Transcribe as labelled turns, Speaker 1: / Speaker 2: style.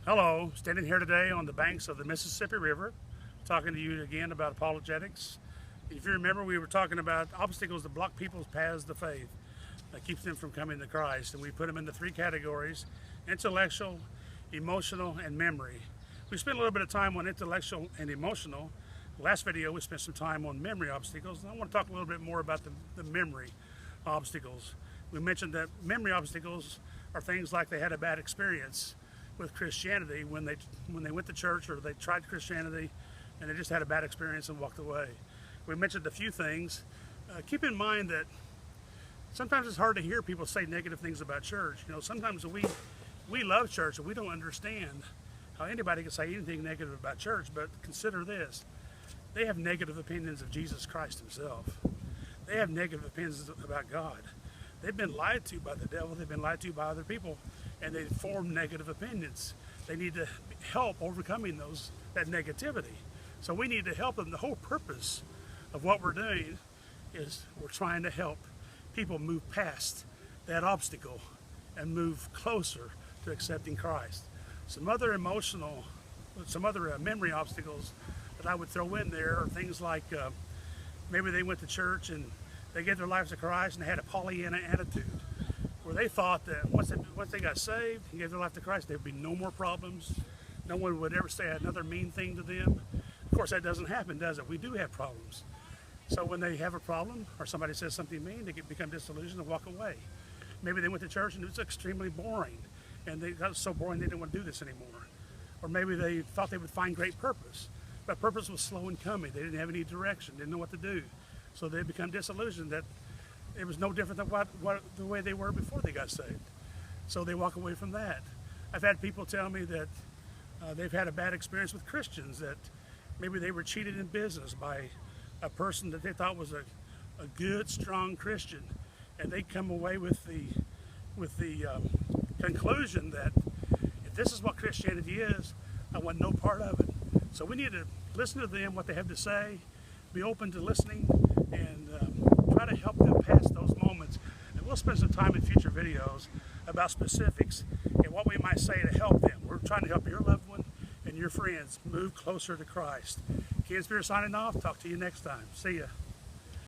Speaker 1: Hello, standing here today on the banks of the Mississippi River, talking to you again about apologetics. If you remember, we were talking about obstacles that block people's paths to faith, that keeps them from coming to Christ, and we put them into three categories: intellectual, emotional, and memory. We spent a little bit of time on intellectual and emotional. Last video, we spent some time on memory obstacles, and I want to talk a little bit more about the memory obstacles. We mentioned that memory obstacles are things like they had a bad experience with Christianity when they went to church, or they tried Christianity and they just had a bad experience and walked away. We mentioned a few things. Keep in mind that sometimes it's hard to hear people say negative things about church. You know, sometimes we love church and we don't understand how anybody can say anything negative about church, but consider this. They have negative opinions of Jesus Christ himself. They have negative opinions about God. They've been lied to by the devil. They've been lied to by other people, and they form negative opinions. They need to help overcoming that negativity. So we need to help them. The whole purpose of what we're doing is we're trying to help people move past that obstacle and move closer to accepting Christ. Some other memory obstacles that I would throw in there are things like maybe they went to church and they gave their lives to Christ and they had a Pollyanna attitude, where they thought that once they got saved and gave their life to Christ, there would be no more problems. No one would ever say another mean thing to them. Of course, that doesn't happen, does it? We do have problems. So when they have a problem or somebody says something mean, they become disillusioned and walk away. Maybe they went to church and it was extremely boring, and they got so boring they didn't want to do this anymore. Or maybe they thought they would find great purpose, but purpose was slow in coming. They didn't have any direction, didn't know what to do. So they become disillusioned that it was no different than the way they were before they got saved. So they walk away from that. I've had people tell me that they've had a bad experience with Christians, that maybe they were cheated in business by a person that they thought was a good, strong Christian, and they come away with the conclusion that if this is what Christianity is, I want no part of it. So we need to listen to them, what they have to say, be open to listening, and try to help them pass those moments. And we'll spend some time in future videos about specifics and what we might say to help them. We're trying to help your loved one and your friends move closer to Christ. Ken Speer signing off. Talk to you next time. See ya.